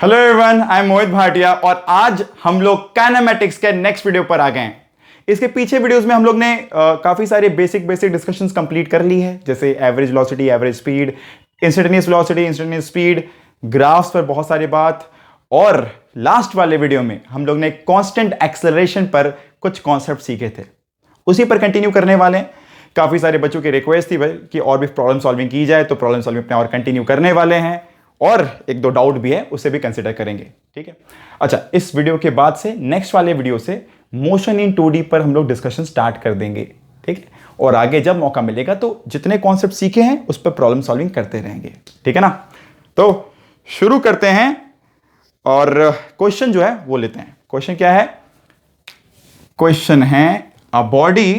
Hello everyone, I am मोहित भाटिया और आज हम लोग काइनेमैटिक्स के नेक्स्ट वीडियो पर आ गए हैं। इसके पीछे वीडियोस में हम लोग ने काफी सारे बेसिक डिस्कशंस कंप्लीट कर ली है, जैसे average velocity, average speed, instantaneous velocity, instantaneous speed, graphs पर बहुत सारी बात। और लास्ट वाले वीडियो में हम लोग ने कांस्टेंट एक्सेलरेशन पर कुछ कॉन्सेप्ट सीखे थे, उसी पर कंटिन्यू करने वाले हैं। काफी सारे बच्चों की रिक्वेस्ट थी भाई कि और भी प्रॉब्लम सॉल्विंग की जाए, तो प्रॉब्लम सॉल्विंग अपने और कंटिन्यू करने वाले हैं और एक दो डाउट भी है उसे भी कंसिडर करेंगे। ठीक है, अच्छा, इस वीडियो के बाद से नेक्स्ट वाले वीडियो से मोशन इन 2D पर हम लोग डिस्कशन स्टार्ट कर देंगे। ठीक है, और आगे जब मौका मिलेगा तो जितने कॉन्सेप्ट सीखे हैं उस पर प्रॉब्लम सॉल्विंग करते रहेंगे। ठीक है ना, तो शुरू करते हैं और क्वेश्चन जो है वो लेते हैं। क्वेश्चन क्या है? क्वेश्चन है a body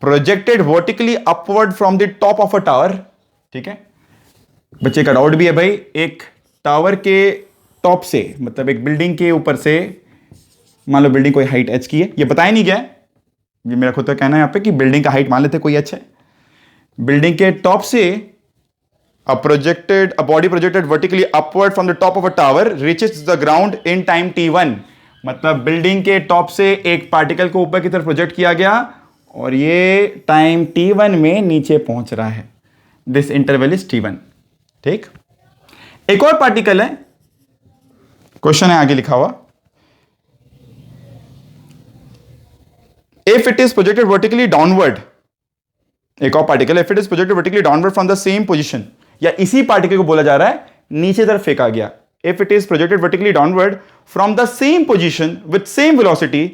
projected vertically upward from the top of a tower. ठीक है, बच्चे का डाउट भी है भाई, एक टावर के टॉप से, मतलब एक बिल्डिंग के ऊपर से, मान लो बिल्डिंग कोई हाइट एच की है, ये बताया नहीं गया है, ये मेरा खुद का कहना है यहाँ पे कि बिल्डिंग का हाइट मान लेते कोई अच्छा है। बिल्डिंग के टॉप से a body projected vertically upward from the top of a tower reaches the ground in time t1। मतलब बिल्डिंग के टॉप से एक पार्टिकल को ऊपर की तरफ प्रोजेक्ट किया गया और ये टाइम t1 में नीचे पहुंच रहा है। This interval is t1। ठीक, एक और पार्टिकल है, क्वेश्चन है आगे लिखा हुआ, if it is projected vertically downward, एक और particle, if it is projected vertically downward from the same position, या इसी पार्टिकल को बोला जा रहा है नीचे तरफ फेंका गया। If it is projected vertically downward from the same position with same velocity,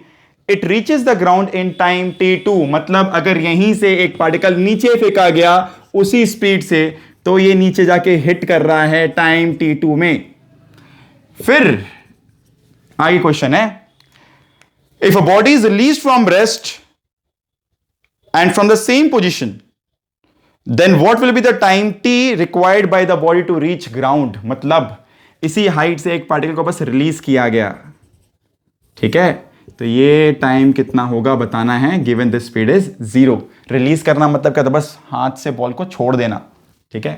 it reaches the ground in time t2। मतलब अगर यहीं से एक पार्टिकल नीचे फेंका गया उसी स्पीड से, तो ये नीचे जाके हिट कर रहा है टाइम t2 में। फिर आगे क्वेश्चन है, if a body is released from rest and from the same position, then what will be the time t required by the body to reach ground. मतलब इसी हाइट से एक पार्टिकल को बस रिलीज किया गया, ठीक है, तो ये टाइम कितना होगा बताना है, given this speed is 0। Release करना मतलब क्या था? बस हाथ से बॉल को छोड़ देना। ठीक है,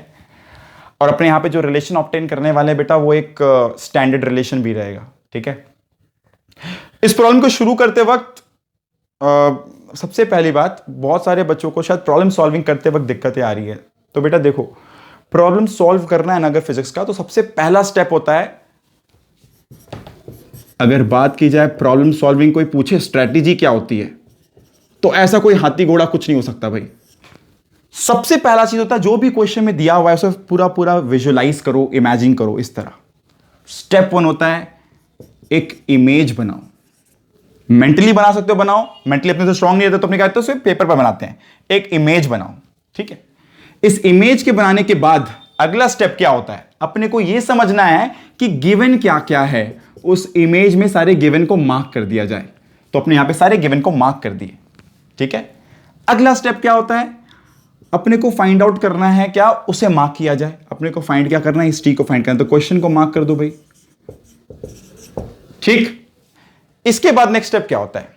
और अपने यहां पे जो रिलेशन ऑब्टेन करने वाले हैं बेटा, वो एक स्टैंडर्ड रिलेशन भी रहेगा। ठीक है, इस प्रॉब्लम को शुरू करते वक्त सबसे पहली बात, बहुत सारे बच्चों को शायद प्रॉब्लम सॉल्विंग करते वक्त दिक्कतें आ रही है। तो बेटा देखो, प्रॉब्लम सॉल्व करना है ना अगर फिजिक्स का, तो सबसे पहला स्टेप होता है, अगर बात की जाए प्रॉब्लम सॉल्विंग, कोई पूछे स्ट्रेटेजी क्या होती है, तो ऐसा कोई हाथी घोड़ा कुछ नहीं हो सकता भाई। सबसे पहला चीज होता है, जो भी क्वेश्चन में दिया हुआ है उसे पूरा पूरा विजुअलाइज करो, इमेजिन करो। इस तरह स्टेप 1 होता है, एक इमेज बनाओ। मेंटली बना सकते हो, बनाओ। मेंटली अपने से स्ट्रांग नहीं रहता तो अपने क्या करते हैं, पेपर पर बनाते हैं। एक इमेज बनाओ। ठीक है, इस इमेज के बनाने के बाद अगला स्टेप क्या होता है, अपने को यह समझना है कि गिवन क्या क्या है। उस इमेज में सारे गिवन को मार्क कर दिया जाए। तो अपने यहां पे सारे गिवन को मार्क कर दिए। ठीक है, अगला स्टेप क्या होता है, अपने को फाइंड आउट करना है क्या, उसे मार्क किया जाए। अपने को फाइंड क्या करना है, इस टी को फाइंड करना, तो क्वेश्चन को मार्क कर दो भाई। ठीक, इसके बाद नेक्स्ट स्टेप क्या होता है,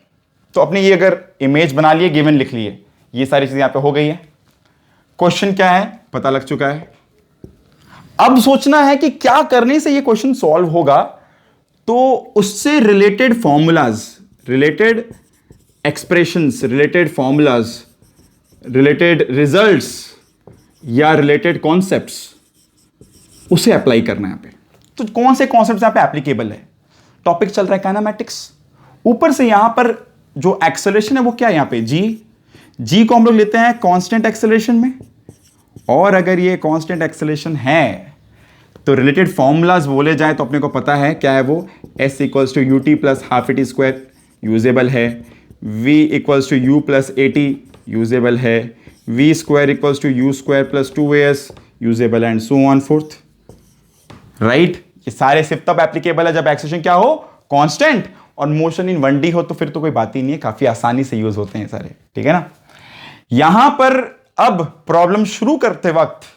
तो अपने ये अगर इमेज बना लिए, गिवन लिख लिए, ये सारी चीजें यहां पे हो गई है। क्वेश्चन क्या है पता लग चुका है। अब सोचना है कि क्या करने से ये क्वेश्चन सॉल्व होगा, तो उससे related formulas, related expressions, related formulas, related results या रिलेटेड कॉन्सेप्ट्स, उसे अप्लाई करना है यहां पे। तो कौन से कॉन्सेप्ट्स यहां पे एप्लीकेबल है? टॉपिक चल रहा है काइनेमैटिक्स। ऊपर से यहां पर जो एक्सेलरेशन है वो क्या है, यहां पे जी को हम लोग लेते हैं कांस्टेंट एक्सेलरेशन में, और अगर ये कांस्टेंट एक्सेलरेशन है तो रिलेटेड फॉर्मूलाज बोले जाए तो अपने को पता है क्या है वो, s equals to U T plus half AT square usable है, v equals to U plus A T usable है, v square equals to U square plus 2as usable and so on forth. Right, ये सारे सिर्फ तब applicable है जब acceleration क्या हो, कांस्टेंट, और मोशन इन 1D हो, तो फिर तो कोई बात ही नहीं है, काफी आसानी से यूज होते हैं सारे। ठीक है ना, यहां पर अब प्रॉब्लम शुरू करते वक्त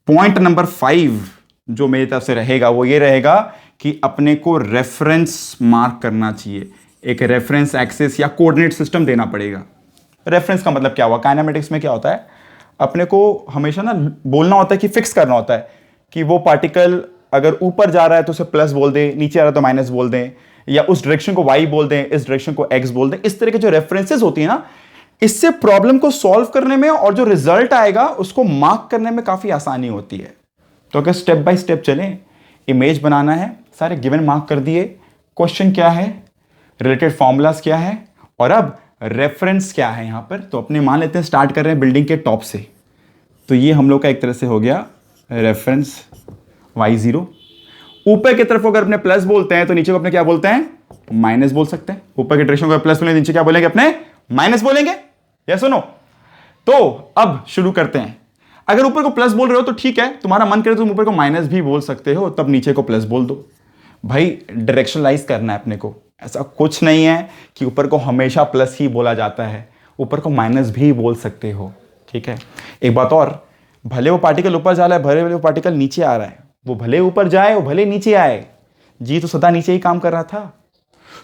पॉइंट नंबर 5 जो मेरी तरफ से रहेगा वो ये रहेगा कि अपने को रेफरेंस मार्क करना चाहिए। एक रेफरेंस एक्सिस या कोऑर्डिनेट सिस्टम देना पड़ेगा। रेफरेंस का मतलब क्या हुआ, काइनेमैटिक्स में क्या होता है, अपने को हमेशा ना बोलना होता है कि फिक्स करना होता है कि वो पार्टिकल अगर ऊपर जा रहा है तो उसे प्लस बोल दें, नीचे आ रहा है तो माइनस बोल दें, या उस डायरेक्शन को वाई बोल दें, इस डायरेक्शन को एक्स बोल दें। इस तरह के जो रेफरेंसेस होती है ना, इससे प्रॉब्लम को सॉल्व करने में और जो रिजल्ट आएगा उसको मार्क करने में काफी आसानी होती है। तो अगर स्टेप बाय स्टेप चलें, इमेज बनाना है, सारे गिवन मार्क कर दिए, क्वेश्चन क्या है, रिलेटेड फॉर्मूलाज क्या है, और अब रेफरेंस क्या है यहां पर। तो अपने मान लेते हैं स्टार्ट कर रहे हैं बिल्डिंग के टॉप से, तो ये हम लोग का एक तरह से हो गया रेफरेंस y0। ऊपर की तरफ अगर अपने प्लस बोलते हैं तो नीचे को अपने क्या बोलते हैं, माइनस बोल सकते हैं। ऊपर के डायरेक्शन को प्लस बोलेंगे, नीचे क्या बोलेंगे, अपने माइनस बोलेंगे, या सुनो। तो अब शुरू करते हैं। अगर ऊपर को प्लस बोल रहे हो तो ठीक है, तुम्हारा मन करे तो तुम ऊपर को माइनस भी बोल सकते हो, तब नीचे को प्लस बोल दो। भाई डायरेक्शनलाइज करना है अपने को, ऐसा कुछ नहीं है कि ऊपर को हमेशा प्लस ही बोला जाता है, ऊपर को माइनस भी बोल सकते हो, ठीक है। एक बात और, भले वो पार्टिकल ऊपर जा रहा है, भले वो पार्टिकल नीचे आ रहा है, वो भले ऊपर जाए वो भले नीचे आए, जी तो सदा नीचे ही काम कर रहा था।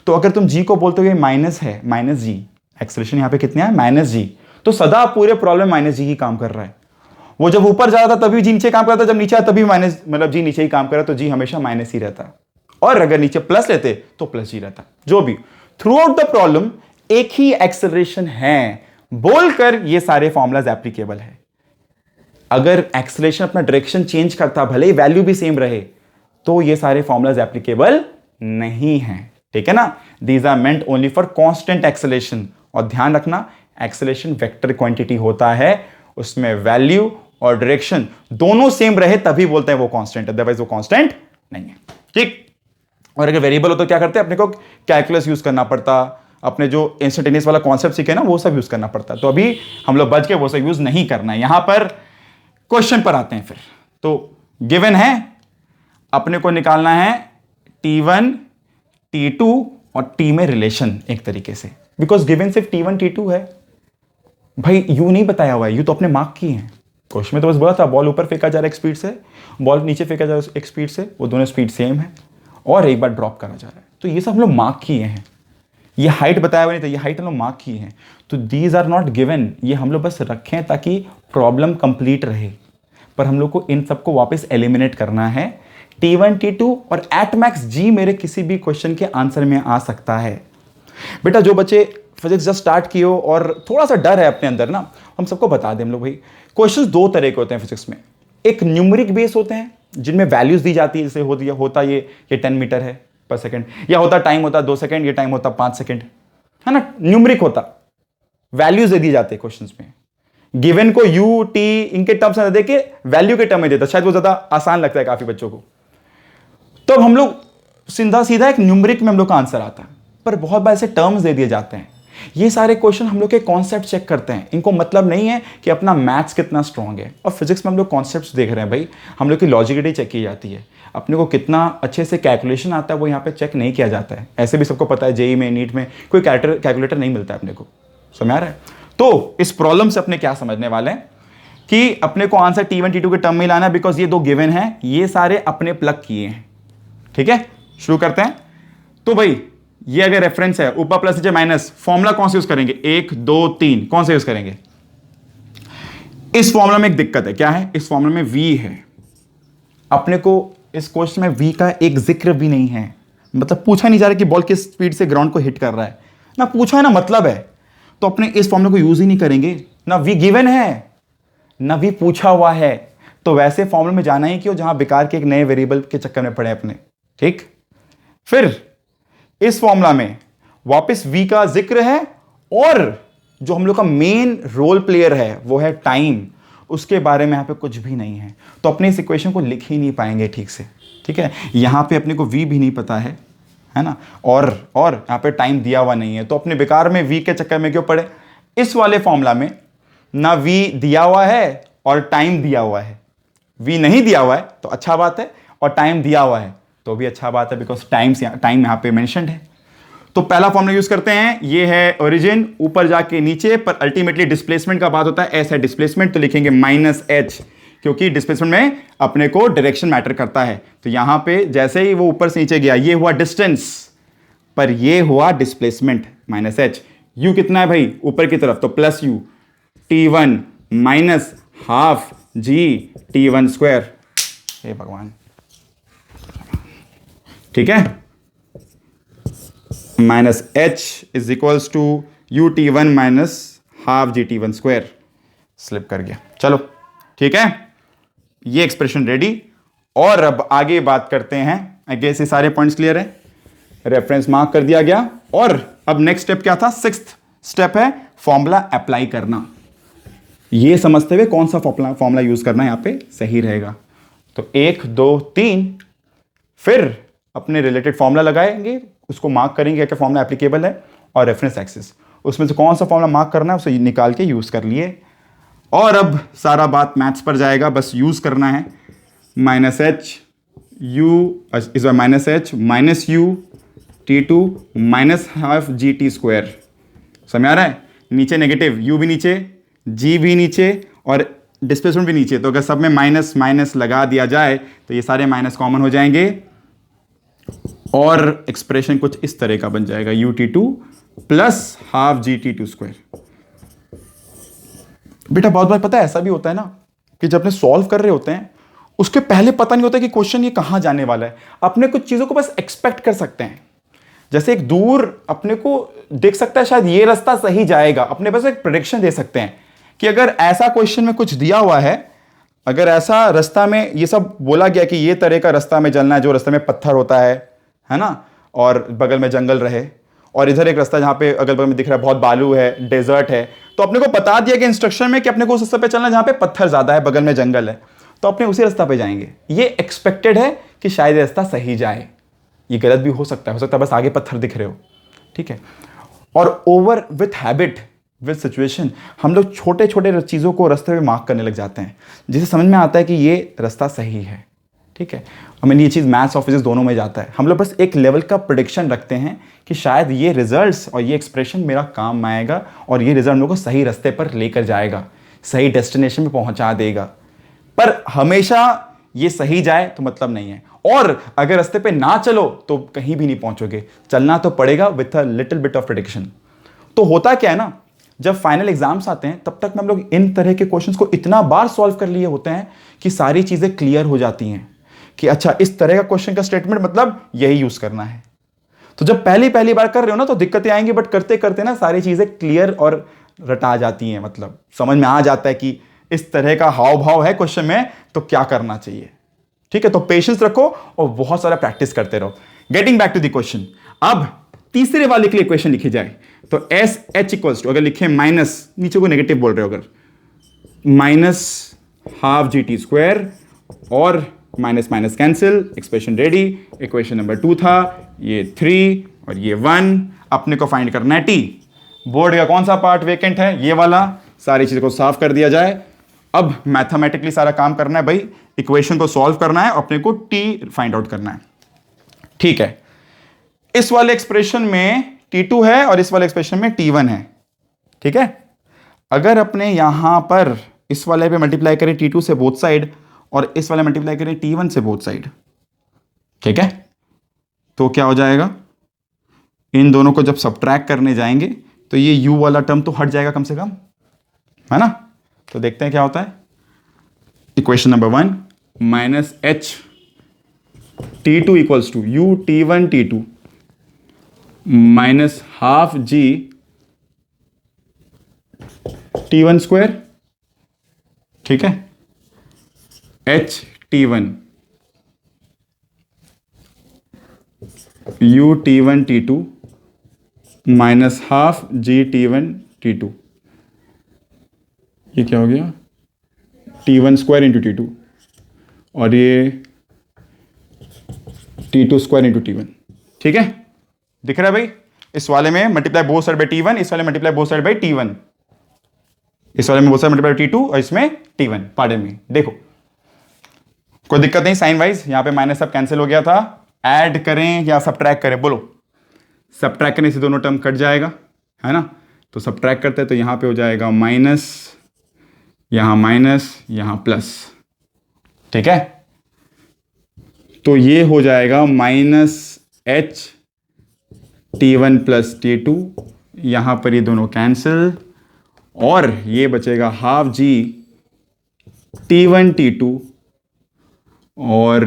तो अगर तुम जी को बोलते हो ये माइनस है, माइनस जी, एक्सेलरेशन यहां पे कितने है, माइनस जी, तो सदा पूरे प्रॉब्लम माइनस जी ही काम कर रहा है। वो जब ऊपर जा रहा था तभी जी नीचे काम कर रहा था, जब नीचे आया तभी माइनस, मतलब जी नीचे ही काम कर रहा, तो जी हमेशा माइनस ही रहता। और अगर नीचे प्लस लेते तो प्लस जी रहता। जो भी थ्रू आउट द प्रॉब्लम एक ही एक्सेलरेशन है बोलकर ये सारे फॉर्मूलाज एप्लीकेबल है। अगर एक्सेलरेशन अपना डायरेक्शन चेंज करता, भले ही वैल्यू भी सेम रहे, तो ये सारे फॉर्मूलाज एप्लीकेबल नहीं है, ठीक है ना। These are meant only for constant acceleration. और ध्यान रखना, एक्सेलरेशन वेक्टर क्वांटिटी होता है, उसमें वैल्यू और डायरेक्शन दोनों सेम रहे तभी बोलते हैं वो कांस्टेंट, अदरवाइज वो कांस्टेंट नहीं है, ठीक। और अगर वेरिएबल हो तो क्या करते हैं, अपने को कैलकुलस यूज करना पड़ता, अपने जो इंस्टेंटेनियस वाला कॉन्सेप्ट सीखे ना वो सब यूज करना पड़ता। तो अभी हम लोग बच के वो सब यूज नहीं करना है। यहां पर क्वेश्चन पर आते हैं फिर। तो गिवन है, अपने को निकालना है T1 T2 और T में रिलेशन एक तरीके से, बिकॉज गिवन सिर्फ T1 T2 है भाई, यू नहीं बताया हुआ है, यू तो अपने मार्क की है। क्वेश्चन में तो बस बोला था बॉल ऊपर फेंका जा रहा है एक स्पीड से, बॉल नीचे फेंका जा रहा है एक स्पीड से, वो दोनों स्पीड सेम है, और एक बार ड्रॉप करा जा रहा है। तो ये सब हम लोग मार्क किए हैं, ये हाइट बताया हुआ नहीं था, ये हाइट हम लोग मार्क किए हैं। तो दीज आर नॉट गिवन, ये हम लोग बस रखें ताकि प्रॉब्लम कंप्लीट रहे, पर हम लोग को इन सबको वापस एलिमिनेट करना है। T1 T2 और एट मैक्स जी मेरे किसी भी क्वेश्चन के आंसर में आ सकता है। बेटा जो बच्चे फिजिक्स जस्ट स्टार्ट किए हो और थोड़ा सा डर है अपने अंदर ना, हम सबको बता दें हम लोग, भाई क्वेश्चंस दो तरह के होते हैं फिजिक्स में। एक न्यूमेरिक बेस होते हैं जिनमें वैल्यूज दी जाती है, जैसे होता ये 10 मीटर है पर सेकंड, या होता टाइम होता 2 सेकंड, ये टाइम होता 5 सेकंड, है ना, न्यूमेरिक होता, वैल्यूज दे दी जाती है क्वेश्चंस में। गिवन को यू टी इनके टर्म्स में देके वैल्यू के टर्म में देता, शायद वो ज्यादा आसान लगता है काफी बच्चों को। तो हम लोग सीधा एक न्यूमेरिक में हम लोग का आंसर आता है, पर बहुत बार ऐसे टर्म्स दे दिए जाते हैं। ये सारे क्वेश्चन हम लोग के कॉन्सेप्ट चेक करते हैं, इनको मतलब नहीं है कि अपना मैथ्स कितना स्ट्रांग है। और फिजिक्स में हम लोग कॉन्सेप्ट्स देख रहे हैं भाई, हम लोग की लॉजिकिटी चेक की जाती है, अपने को कितना अच्छे से कैलकुलेशन आता है वो यहाँ पे चेक नहीं किया जाता है। ऐसे भी सबको पता है जेई में, नीट में कोई कैलकुलेटर नहीं मिलता है अपने को, समझ आ रहा है। तो इस प्रॉब्लम से अपने क्या समझने वाले हैं कि अपने को आंसर T1 T2 के टर्म में लाना है, बिकॉज ये दो गिवन है, ये सारे अपने प्लग किए हैं, ठीक है। शुरू करते हैं। तो भाई ये अगर रेफरेंस है, ऊपर प्लस नीचे माइनस, फॉर्मूला कौन सा यूज करेंगे, 1 2 3, कौन सा यूज करेंगे। इस फॉर्मूला में एक दिक्कत है, क्या है, इस फॉर्मूला में v है, अपने को इस क्वेश्चन में v का एक जिक्र भी नहीं है, मतलब पूछा नहीं जा रहा कि बॉल किस स्पीड से ग्राउंड को हिट कर रहा है, ना पूछा है ना मतलब है, तो अपने इस फॉर्मूला को यूज ही नहीं करेंगे। ना v गिवन है ना v पूछा हुआ है, तो वैसे फॉर्मूला में जाना ही क्यों जहां बेकार के एक नए वेरिएबल के चक्कर में पड़े अपने, ठीक। फिर इस फॉर्मूला में वापस v का जिक्र है, और जो हम लोग का मेन रोल प्लेयर है वो है टाइम, उसके बारे में यहां पे कुछ भी नहीं है, तो अपने इस इक्वेशन को लिख ही नहीं पाएंगे ठीक से, ठीक है। यहां पे अपने को v भी नहीं पता है ना, और यहां पे टाइम दिया हुआ नहीं है, तो अपने बेकार में v के चक्कर में क्यों पड़े। इस वाले फॉर्मूला में ना v दिया हुआ है और टाइम दिया हुआ है, v नहीं दिया हुआ है तो अच्छा बात है, और टाइम दिया हुआ है तो भी अच्छा बात है, बिकॉज टाइम यहां पे मेंशन्ड है। तो पहला फॉर्मूला यूज करते हैं, ये है ओरिजिन, ऊपर जाके नीचे, पर अल्टीमेटली डिस्प्लेसमेंट का बात होता है, एस है डिस्प्लेसमेंट, तो लिखेंगे -h, क्योंकि डिस्प्लेसमेंट में अपने को डायरेक्शन मैटर करता है। तो यहां पे जैसे ही वो ऊपर से नीचे गया, ये हुआ डिस्टेंस, पर ये हुआ डिस्प्लेसमेंट, -h। u कितना है भाई ऊपर की तरफ, तो +u, T1 -12 g T1 square. हे भगवान, ठीक है, minus H is equals to U T one minus half ji T one square. Slip कर गया, चलो ठीक है, ये एक्सप्रेशन रेडी। और अब आगे बात करते हैं, आई गेस ये सारे पॉइंट्स क्लियर है, रेफरेंस मार्क कर दिया गया। और अब नेक्स्ट स्टेप क्या था, सिक्स्थ स्टेप है फॉर्मूला अप्लाई करना। ये समझते हुए कौन सा फॉर्मूला यूज करना यहां पे सही रहेगा। तो 1 2 3, फिर अपने रिलेटेड फॉर्मूला लगाएंगे, उसको मार्क करेंगे क्या फॉर्मूला एप्लीकेबल है, और रेफरेंस एक्सिस उसमें से कौन सा फॉर्मूला मार्क करना है उसे निकाल के यूज कर लिए। और अब सारा बात मैथ्स पर जाएगा, बस यूज करना है minus H U is minus H minus U T two minus half G T square. समझ आ रहा है, नीचे नेगेटिव, यू भी नीचे, जी भी नीचे और डिस्प्लेसमेंट भी नीचे। तो अगर सब में माइनस माइनस लगा दिया जाए तो ये सारे माइनस कॉमन हो जाएंगे और एक्सप्रेशन कुछ इस तरह का बन जाएगा, U T two plus half जी टी टू स्क्वायर। बेटा बहुत बार पता है ऐसा भी होता है ना कि जब अपने सॉल्व कर रहे होते हैं उसके पहले पता नहीं होता कि क्वेश्चन ये कहां जाने वाला है। अपने कुछ चीजों को बस एक्सपेक्ट कर सकते हैं, जैसे एक दूर अपने को देख सकता है शायद ये रास्ता सही जाएगा, अपने पास एक प्रेडिक्शन दे सकते हैं कि अगर ऐसा क्वेश्चन में कुछ दिया हुआ है, अगर ऐसा रास्ता में ये सब बोला गया कि ये तरह का रास्ता में चलना है जो रास्ते में पत्थर होता है ना, और बगल में जंगल रहे, और इधर एक रास्ता जहां पे अगल बगल में दिख रहा है बहुत बालू है, डेजर्ट है, तो अपने को बता दिया गया इंस्ट्रक्शन में कि अपने को उस रास्ते पे चलना है जहां पे पत्थर ज्यादा है, बगल में जंगल है, तो अपने उसी रास्ता पे जाएंगे। ये एक्सपेक्टेड है कि शायद ये रास्ता सही जाए, ये गलत भी हो सकता है बस आगे पत्थर दिख रहे हो, ठीक है। और over with habit with situation हम लोग छोटे छोटे चीज़ों को रास्ते में मार्क करने लग जाते हैं, जिससे समझ में आता है कि ये रास्ता सही है, ठीक है। हमें ये चीज़ मैथ्स और फिजिक्स दोनों में जाता है। हम लोग बस एक लेवल का प्रेडिक्शन रखते हैं कि शायद ये रिजल्ट्स और ये एक्सप्रेशन मेरा काम आएगा और ये रिजल्ट मेरे को सही रास्ते पर लेकर जाएगा, सही डेस्टिनेशन में पहुंचा देगा। पर हमेशा ये सही जाए तो मतलब नहीं है, और अगर रास्ते पे ना चलो तो कहीं भी नहीं पहुंचोगे, चलना तो पड़ेगा with a little bit of prediction. तो होता क्या है ना, जब फाइनल एग्जाम्स आते हैं तब तक हम लोग इन तरह के क्वेश्चंस को इतना बार सॉल्व कर लिए होते हैं कि सारी चीजें क्लियर हो जाती हैं कि अच्छा इस तरह का क्वेश्चन का स्टेटमेंट मतलब यही यूज करना है। तो जब पहली बार कर रहे हो ना तो दिक्कतें आएंगी, बट करते करते ना सारी चीजें क्लियर और रटा जाती हैं, मतलब समझ में आ जाता है कि इस तरह का हाव भाव है क्वेश्चन में तो क्या करना चाहिए, ठीक है। तो पेशेंस रखो और बहुत सारा प्रैक्टिस करते रहो। Getting back to the question, अब तीसरे वाले के लिए इक्वेशन लिखी जाए तो एस एच इक्वल्स टू, अगर लिखे माइनस, नीचे को नेगेटिव बोल रहे हो, अगर minus half G T square और minus minus cancel, expression ready. Equation number 2 था, ये 3 और ये 1, अपने को फाइंड करना है टी। बोर्ड का कौन सा पार्ट वेकेंट है, ये वाला, सारी चीजों को साफ कर दिया जाए। अब मैथमेटिकली सारा काम करना है भाई, इक्वेशन को सॉल्व करना है, अपने को टी फाइंड आउट करना है, ठीक है। इस वाले एक्सप्रेशन में T2 है और इस वाले एक्सप्रेशन में T1 है, ठीक है। अगर अपने यहां पर इस वाले पे मल्टीप्लाई करें T2 से बोथ साइड और इस वाले मल्टीप्लाई करें T1 से बोथ साइड, ठीक है, तो क्या हो जाएगा, इन दोनों को जब सब्ट्रैक्ट करने जाएंगे तो ये u वाला टर्म तो हट जाएगा कम से कम, है ना। तो देखते हैं क्या होता है। Equation number 1 minus h T2 equals to u T1 T2 minus half g T1 square, ठीक है, H T1 U T1 T2 minus half g T1 T2, ये क्या हो गया, T1 स्क्वायर इंटू T2 और ये T2 स्क्वायर इंटू T1, ठीक है। दिख रहा है भाई, इस वाले में multiply both side by T1, इस वाले multiply both side by T1, इस वाले में बोथ साइड मल्टीप्लाई T2 और इसमें T1, पार्डन में। देखो कोई दिक्कत नहीं, साइन वाइज यहां पे माइनस सब कैंसिल हो गया था, ऐड करें या सब्ट्रैक्ट करें, बोलो। सब्ट्रैक्ट करने से दोनों टर्म कट जाएगा, है ना, तो सब्ट्रैक्ट करते हैं तो यहां पे हो जाएगा माइनस, यहां प्लस, ठीक है। तो ये हो जाएगा minus H T1 plus T2, यहां पर ये दोनों कैंसिल और ये बचेगा हाफ जी T1 T2 और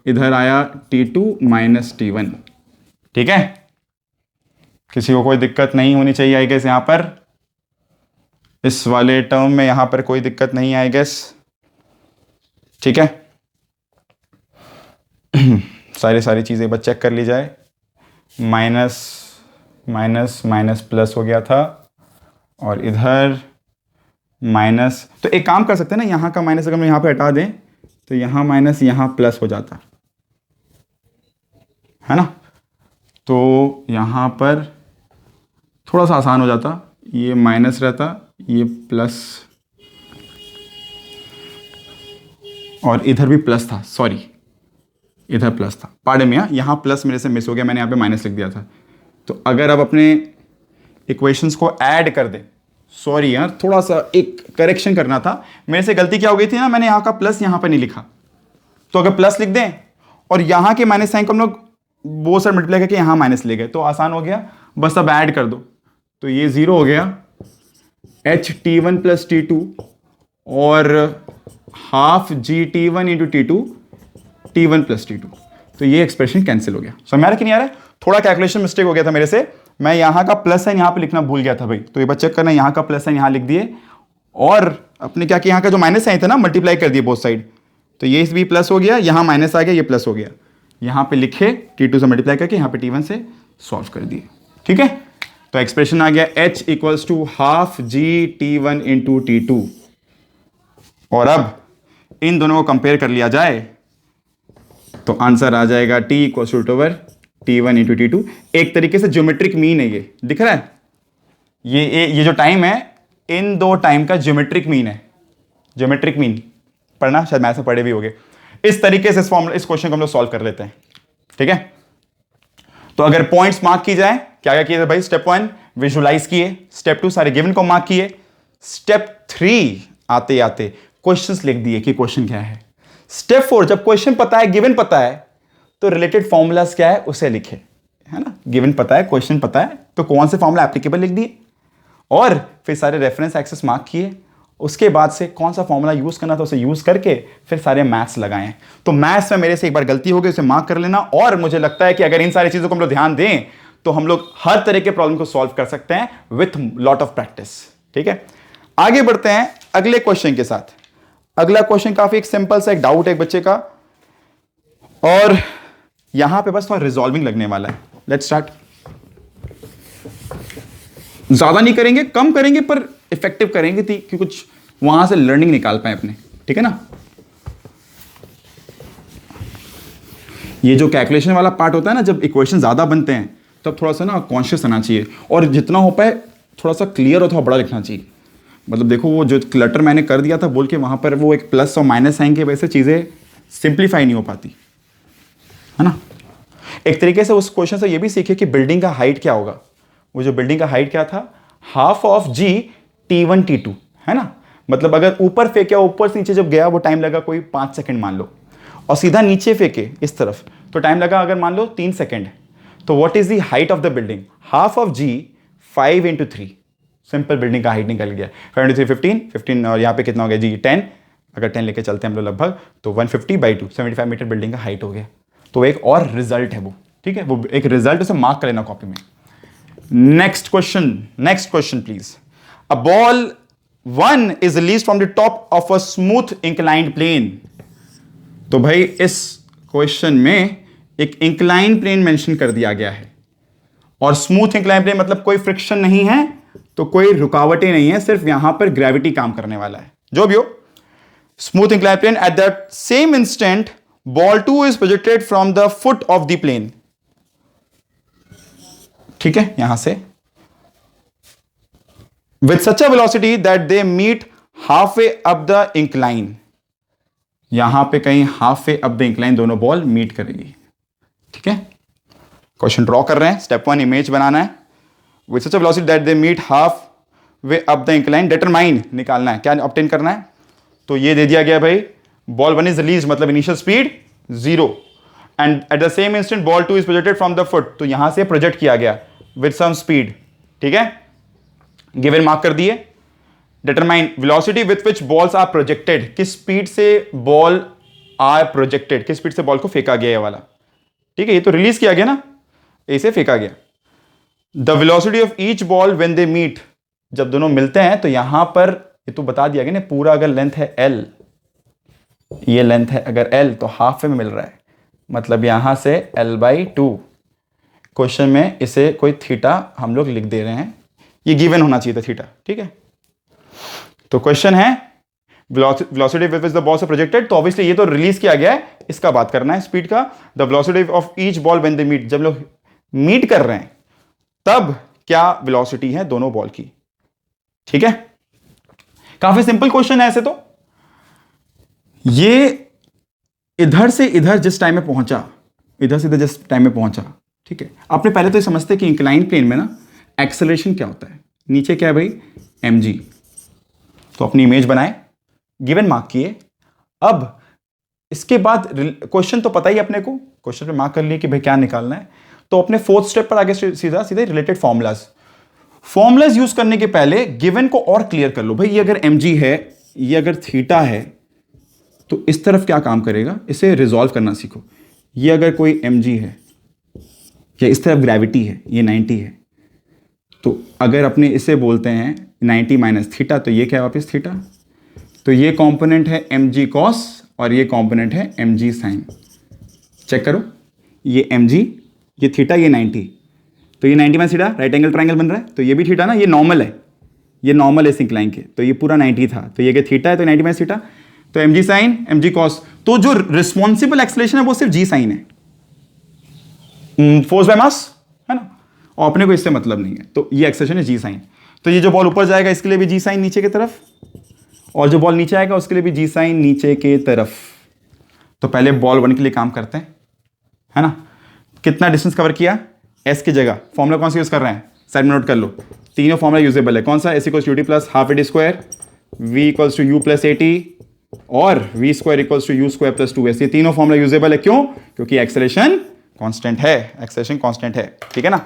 इधर आया T2 माइनस T1। ठीक है, किसी को कोई दिक्कत नहीं होनी चाहिए आई गेस। यहां पर इस वाले टर्म में यहां पर कोई दिक्कत नहीं आई गेस। ठीक है, सारी चीजें बस चेक कर ली जाए। माइनस माइनस माइनस प्लस हो गया था, और इधर माइनस। तो एक काम कर सकते हैं ना, यहां का माइनस अगर हम यहां पे हटा दें तो यहां माइनस यहां प्लस हो जाता है ना। तो यहां पर थोड़ा सा आसान हो जाता, ये माइनस रहता, ये प्लस, और इधर भी प्लस था, सॉरी इधर प्लस था, पार्डन में। यहाँ प्लस मेरे से मिस हो गया, मैंने यहाँ पे माइनस लिख दिया था। तो अगर अब अपने इक्वेशंस को ऐड कर दें, सॉरी यार थोड़ा सा एक करेक्शन करना था, मेरे से गलती क्या हो गई थी ना, मैंने यहाँ का प्लस यहाँ पर नहीं लिखा। तो अगर प्लस लिख दें और यहाँ के माइनस साइन को हम लोग वो सर मल्टीप्लाई करके यहाँ माइनस ले गए तो आसान हो गया, बस अब ऐड कर दो। तो ये 0 हो गया, HT1 प्लस T2 और half GT1 into T2 T1 plus T2। तो ये एक्सप्रेशन कैंसिल हो गया। समझ में आ रहा कि नहीं आ रहा है? थोड़ा कैलकुलेशन मिस्टेक हो गया था मेरे से, मैं यहाँ का प्लस साइन यहाँ पे लिखना भूल गया था भाई। तो ये बात चेक करना, यहाँ का प्लस साइन यहाँ लिख दिए, और अपने क्या किया, यहाँ का जो माइनस साइन था ना मल्टीप्लाई कर दिए बोथ साइड। तो ये भी प्लस हो गया, यहाँ माइनस आ गया, ये प्लस हो गया। यहाँ पे लिखे T2 से मल्टीप्लाई करके यहाँ पे T1 से सॉल्व कर दिए। ठीक है, तो एक्सप्रेशन आ गया H equals to half GT1 into T2। और अब इन दोनों को कंपेयर कर लिया जाए तो आंसर आ जाएगा T equals to over T1 into T2। एक तरीके से ज्योमेट्रिक मीन है, ये दिख रहा है, ये जो टाइम है इन दो टाइम का ज्योमेट्रिक मीन है। ज्योमेट्रिक मीन पढ़ना, शायद मैथ्स में पढ़े भी होंगे। इस तरीके से इस क्वेश्चन को हम लोग सॉल्व कर लेते हैं। ठीक है, तो अगर पॉइंट्स मार्क की जाए, क्या क्या किए थे भाई? स्टेप 1 विजुलाइज किए, स्टेप 2 सारे गिवन को मार्क किए, स्टेप 3 आते आते क्वेश्चंस लिख दिए कि क्वेश्चन क्या है। स्टेप 4 जब क्वेश्चन पता है, गिवन पता है, तो रिलेटेड फॉर्मूलाज क्या है उसे लिखे, है ना। गिवन पता है, क्वेश्चन पता है, तो कौन से फॉर्मूला एप्लीकेबल लिख दिए, और फिर सारे रेफरेंस एक्सेस मार्क किए। उसके बाद से कौन सा फॉर्मूला यूज करना था उसे यूज करके फिर सारे मैथ्स लगाए। तो मैथ्स में मेरे से एक बार गलती हो गई, उसे मार्क कर लेना। और मुझे लगता है कि अगर इन सारी चीजों को हम लोग ध्यान दें तो हम लोग हर तरह के प्रॉब्लम को सॉल्व कर सकते हैं विथ लॉट ऑफ प्रैक्टिस। ठीक है, आगे बढ़ते हैं अगले क्वेश्चन के साथ। अगला क्वेश्चन काफी एक सिंपल सा, एक डाउट है एक बच्चे का, और यहां पे बस थोड़ा रिजॉल्विंग लगने वाला है। Let's start. ज्यादा नहीं करेंगे, कम करेंगे, पर इफेक्टिव करेंगे कि कुछ वहां से लर्निंग निकाल पाए अपने। ठीक है ना। ये जो कैलकुलेशन वाला पार्ट होता है ना, जब इक्वेशन ज्यादा बनते हैं तब थोड़ा सा ना कॉन्शियस आना चाहिए, और जितना हो पाए थोड़ा सा क्लियर और थोड़ा बड़ा लिखना चाहिए। मतलब देखो वो जो क्लटर मैंने कर दिया था बोल के, वहां पर वो एक प्लस और माइनस साइन की वजह से चीजें सिंप्लीफाई नहीं हो पाती, है ना। एक तरीके से उस क्वेश्चन से ये भी सीखे कि बिल्डिंग का हाइट क्या होगा। वो जो बिल्डिंग का हाइट क्या था, हाफ ऑफ GT1 T2, है ना। मतलब अगर ऊपर फेंके, ऊपर से नीचे जब गया वो टाइम लगा कोई 5 सेकंड मान लो, और सीधा नीचे फेंके इस तरफ तो टाइम लगा अगर मान लो 3 सेकंड। तो what is the height of the building? Half of G 5 into 3। Simple building का हाइट निकल गया। 5 इंटू 3 15, और यहाँ पे कितना हो गया जी 10। अगर 10 लेके चलते हैं हम लोग लगभग, तो 150/2 75 मीटर बिल्डिंग का हाइट हो गया। तो एक और रिजल्ट है वो। ठीक है, वो एक रिजल्ट, उसे मार्क कर लेना कॉपी में। Next question please. A ball 1 is released from the top of a smooth inclined plane। तो भाई इस क्वेश्चन में एक इंक्लाइन प्लेन मेंशन कर दिया गया है, और स्मूथ इंक्लाइन प्लेन मतलब कोई फ्रिक्शन नहीं है, तो कोई रुकावटें नहीं है, सिर्फ यहां पर ग्रेविटी काम करने वाला है। जो भी हो, smooth incline plane, at that same instant ball 2 is projected from the foot of the plane. ठीक है, यहां से with such a velocity that they meet halfway up the incline। यहां पे कहीं halfway up the incline दोनों ball meet करेगी। ठीक है, क्वेश्चन ड्रॉ कर रहे हैं। स्टेप 1 इमेज बनाना है। with such a velocity that they meet halfway up the incline, determine निकालना है, क्या ऑब्टेन करना है। तो ये दे दिया गया भाई, बॉल 1 इज रिलीज मतलब initial speed 0, and at the same instant ball 2 is projected from the foot. तो यहां से प्रोजेक्ट किया गया विद सम स्पीड। ठीक है, गिवन मार्क कर दिए। Determine velocity with which balls are projected, किस स्पीड से बॉल आर प्रोजेक्टेड, किस स्पीड से बॉल को फेंका गया, ये वाला, ठीक है, ये तो रिलीज किया गया ना, इसे फेंका गया। The velocity of each ball when they meet, जब दोनों मिलते हैं तो यहां पर ये तो बता दिया गया ना, पूरा अगर लेंथ है एल, ये लेंथ है अगर एल, तो हाफ में मिल रहा है, मतलब यहां से l/2। क्वेश्चन में इसे कोई थीटा हम लोग लिख दे रहे हैं, ये गिवन होना चाहिए था थीटा, ठीक है। तो क्वेश्चन है velocity with which the balls are projected, तो ऑब्वियसली ये तो रिलीज किया गया है, इसका बात करना है स्पीड का। The velocity of each ball when they meet, जब लोग मीट कर रहे हैं तब क्या वेलोसिटी है दोनों बॉल की, ठीक है। काफी सिंपल क्वेश्चन है ऐसे तो। ये इधर से इधर जिस टाइम में पहुंचा, इधर से इधर जिस टाइम में पहुंचा, ठीक है, आपने पहले तो ये समझते कि इंक्लाइन प्लेन में ना एक्सेलरेशन क्या होता है, नीचे क्या है भाई mg, तो अपनी इमेज बनाए, गिवन मार्क किए। अब इसके बाद क्वेश्चन तो पता ही अपने को, क्वेश्चन पे मार्क कर लिए कि भाई क्या निकालना है, तो अपने फोर्थ स्टेप पर आगे सीधा सीधे रिलेटेड फॉर्मूलाज यूज करने के पहले गिवन को और क्लियर कर लो। भाई ये अगर mg है, ये अगर थीटा है, तो इस तरफ क्या काम करेगा, इसे रिजॉल्व करना सीखो। ये अगर कोई mg है या इस तरफ ग्रेविटी है, ये 90 है, तो अगर अपने इसे बोलते हैं 90 माइनस थीटा, तो ये क्या है वापस थीटा, तो ये कंपोनेंट है mg cos और ये कंपोनेंट है mg sin। चेक करो, ये mg, ये थीटा, ये 90, तो ये 90 minus theta right angle triangle बन रहा है, तो ये भी थीटा ना, ये नॉर्मल है, ये नॉर्मल है इस इंक्लाइन के, तो ये पूरा 90 था, तो ये क्या थीटा है, तो 90 माइनस थीटा, तो mg sin mg cos, तो जो रिस्पॉन्सिबल एक्सेलरेशन है वो सिर्फ g sin है, फोर्स बाय मास है ना, और अपने को इससे मतलब नहीं है, तो ये एक्सेलरेशन है g sin। तो ये जो बॉल ऊपर जाएगा इसके लिए भी g sin नीचे की तरफ, और जो बॉल नीचे आएगा उसके लिए भी g sin नीचे के तरफ। तो पहले बॉल 1 के लिए काम करते हैं, है ना। कितना डिस्टेंस कवर किया, s की जगह फॉर्मूला कौन सा यूज कर रहे हैं, साइड में नोट कर लो, तीनों फॉर्मूला यूजेबल है। कौन सा, s equals to ut plus half AT square, v equals to u plus AT और v square equals to u square plus 2s, ये तीनों फॉर्मूला यूजेबल है। क्यों, क्योंकि एक्सेलरेशन कांस्टेंट है, एक्सेलरेशन कांस्टेंट है, ठीक है ना।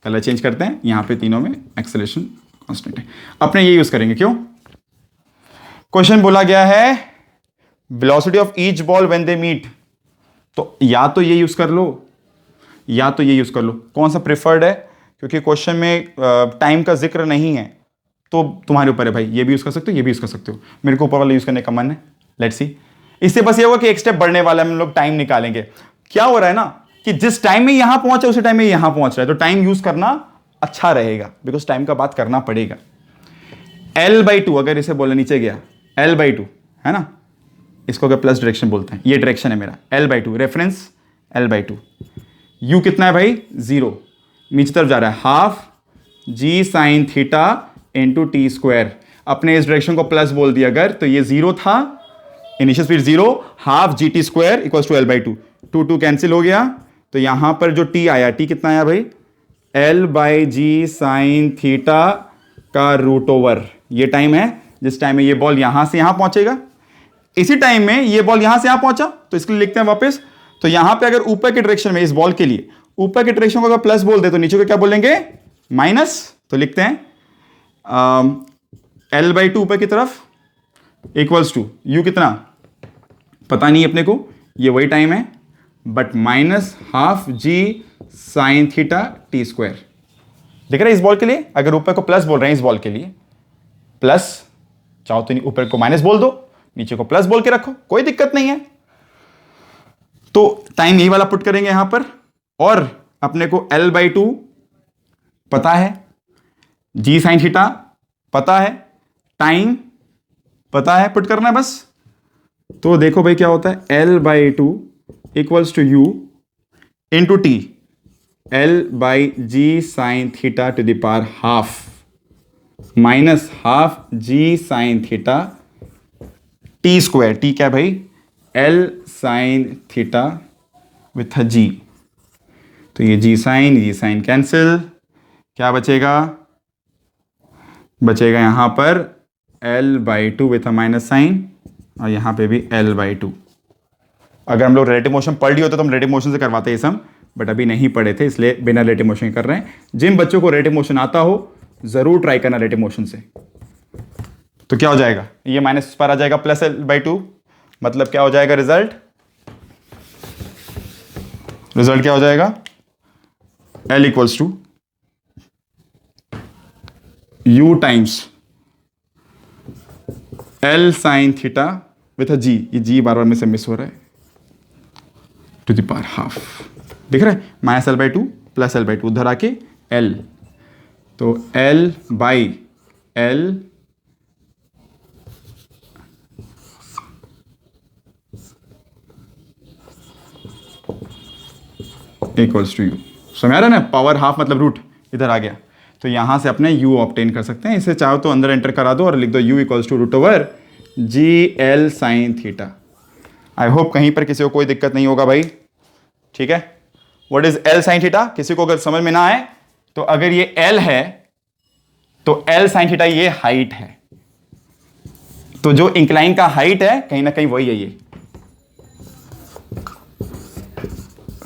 कलर चेंज करते हैं, यहां पे तीनों में एक्सेलरेशन कांस्टेंट है, अपने ये यूज करेंगे। क्यों, क्वेश्चन बोला गया है velocity of each ball when they meet, तो या तो ये यूज कर लो या तो ये यूज कर लो, कौन सा प्रेफर्ड है, क्योंकि क्वेश्चन में टाइम का जिक्र नहीं है, तो तुम्हारे ऊपर है भाई, ये भी यूज कर सकते हो, ये भी यूज कर सकते हो। मेरे को ऊपर वाला यूज करने का मन है, लेट्स सी। इससे बस ये होगा कि एक स्टेप बढ़ने वाला है, हम लोग टाइम निकालेंगे। क्या हो रहा है ना कि जिस टाइम में यहां पहुंचा उसी टाइम में यहां पहुंच रहा है, तो टाइम यूज करना अच्छा रहेगा, बिकॉज टाइम का बात करना पड़ेगा। l/2 अगर इसे बोले नीचे गया, l/2 है ना, इसको अगर प्लस डायरेक्शन बोलते हैं, ये डायरेक्शन है मेरा, l/2 रेफरेंस l/2, u कितना है भाई 0, नीचे तरफ जा रहा है, half g sin theta into T square. अपने इस डायरेक्शन को प्लस बोल दिया अगर, तो ये 0 था, initial speed 0, half G T square equals to l/2, 2 cancel हो गया, तो यहां पर जो t आया, t कितना आया भाई, l/g sin थीटा का रूट ओवर। ये टाइम है जिस टाइम में ये बॉल यहां से यहां पहुंचेगा, इसी टाइम में ये बॉल यहां से यहां पहुंचा, तो इसके लिए लिखते हैं वापस। तो यहां पे अगर ऊपर के डायरेक्शन में इस बॉल के लिए ऊपर के डायरेक्शन को अगर प्लस बोल दे, तो नीचे को क्या बोलेंगे माइनस, तो लिखते हैं l/2 ऊपर की तरफ इक्वल्स टू u कितना पता नहीं अपने को, ये वही टाइम है, but minus half G sine theta T square. दिख रहा है इस बॉल के लिए, अगर ऊपर को प्लस बोल रहे हैं इस बॉल के लिए प्लस, चाहो तो ऊपर को माइनस बोल दो, नीचे को प्लस बोल के रखो, कोई दिक्कत नहीं है। तो टाइम यही वाला पुट करेंगे यहां पर, और अपने को l/2 पता है, जी साइन थीटा पता है, टाइम पता है, पुट करना है बस। तो देखो भाई क्या होता है, l/2 equals to u into T, l/g sine theta to the power half minus half G sine theta T square. T क्या भाई, l sine theta with g, तो ये जी साइन कैंसिल, क्या बचेगा, बचेगा यहां पर l/2 with a minus sign, और यहां पे भी l/2। अगर हम लोग रिलेटिव मोशन पढ़ लिए होते तो हम रिलेटिव मोशन से करवाते हैं सम, बट अभी नहीं पढ़े थे, इसलिए बिना रिलेटिव मोशन कर रहे हैं। जिन बच्चों को रिलेटिव मोशन आता हो जरूर ट्राई करना रिलेटिव मोशन से। तो क्या हो जाएगा, ये माइनस पर आ जाएगा प्लस l/2, मतलब क्या हो जाएगा रिजल्ट, रिजल्ट क्या हो जाएगा, L equals to U times L sine theta with a G, ये G बार बार में से मिस हो रहा है, टू द पावर हाफ, दिख रहा है, -L/2 + L/2 उधर आके L, तो L/L इक्वल्स टू U। समझ आ रहा है ना, पावर हाफ मतलब रूट इधर आ गया, तो यहां से अपने U ऑब्टेन कर सकते हैं। इसे चाहो तो अंदर एंटर करा दो और लिख दो U equals to √GL sine theta. I hope कहीं पर किसी को कोई दिक्कत नहीं होगा भाई, ठीक है। What is L sine theta, किसी को अगर समझ में ना आए तो अगर ये L है तो L साइन थीटा ये हाइट है, तो जो इंक्लाइन का हाइट है कहीं ना कहीं वही है ये,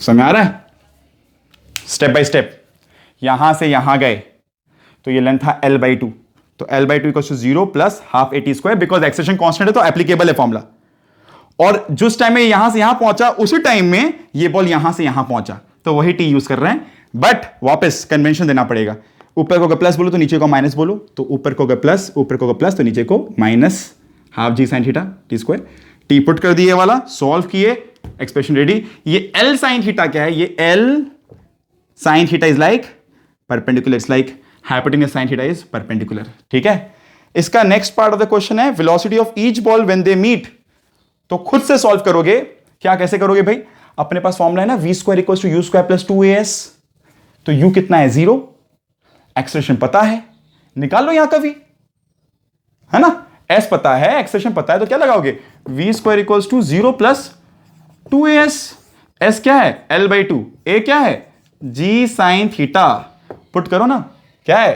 समझ आ रहा है। स्टेप बाय स्टेप, यहां से यहां गए तो ये लेंथ था L/2, तो L/2 equals to 0 plus half AT², because acceleration constant है तो एप्लीकेबल है फॉर्मूला। और जिस टाइम में यहां से यहां पहुंचा उसी टाइम में ये बॉल यहां से यहां पहुंचा, तो वही T यूज कर रहे हैं, बट वापस कन्वेंशन देना पड़ेगा। ऊपर को अगर प्लस बोलो तो नीचे को माइनस बोलो, तो ऊपर को अगर प्लस, ऊपर को अगर प्लस तो नीचे को minus half G sine theta T²। T put कर दिए वाला, सॉल्व किए, एक्सप्रेशन रेडी। ये L साइन थीटा क्या है, ये L sine theta is like perpendicular, it's like hypotenuse sine theta is perpendicular, ठीक है। इसका next part of the question है velocity of each ball when they meet, तो खुद से सॉल्व करोगे। क्या कैसे करोगे भाई, अपने पास फॉर्मूला है ना v² equals to U² plus 2as, तो U कितना है 0, एक्सप्रेशन पता है, निकाल लो यहां का v, है ना, s पता है, एक्सप्रेशन पता है, तो क्या लगाओगे v² equals to 0 plus 2as, s क्या है L/2, a क्या है G साइन थीटा, पुट करो ना, क्या है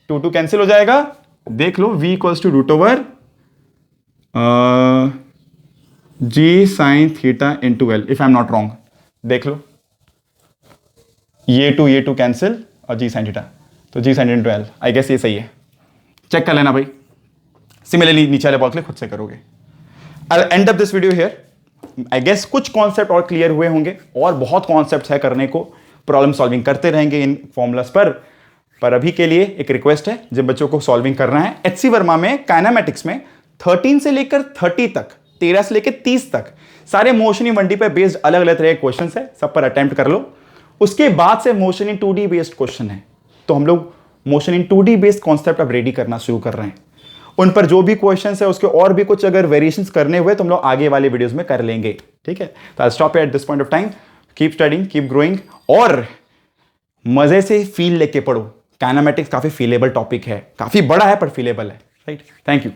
2 कैंसिल हो जाएगा, देख लो v equals to √G sine theta into L, if I am not wrong, देख लो, ये टू कैंसिल और G साइन थीटा, तो G sine into L, I guess ये सही है, चेक कर लेना भाई। सिमिलरली नीचे वाले बॉल के लिए खुद से करोगे। I end up this video here, I guess कुछ कॉन्सेप्ट और क्लियर हुए होंगे, और बहुत कॉन्सेप्ट्स है करने को, प्रॉब्लम सॉल्विंग करते रहेंगे इन फॉर्मूलास पर अभी के लिए एक रिक्वेस्ट है, जिन बच्चों को सॉल्विंग करना है HC वर्मा में काइनेमैटिक्स में 13 से लेकर 30 तक, 13 से लेकर 30 तक सारे मोशन इन 1D पे बेस्ड अलग अलग तरह के क्वेश्चंस है, सब पर अटेम्प्ट कर लो। उसके बाद से motion in 2D based question है, तो हम लोग motion in 2D based concept अब रेडी करना शुरू कर रहे हैं। उन पर जो भी क्वेश्चन है उसके और भी कुछ अगर वेरिएशंस करने हुए तो हम लोग आगे वाले वीडियोस में कर लेंगे, ठीक है। तो I stop at this point of time, keep studying, keep growing, और मजे से फील लेके पढ़ो। काइनेमैटिक्स काफी फीलेबल टॉपिक है, काफी बड़ा है पर फीलेबल है, राइट। Thank you.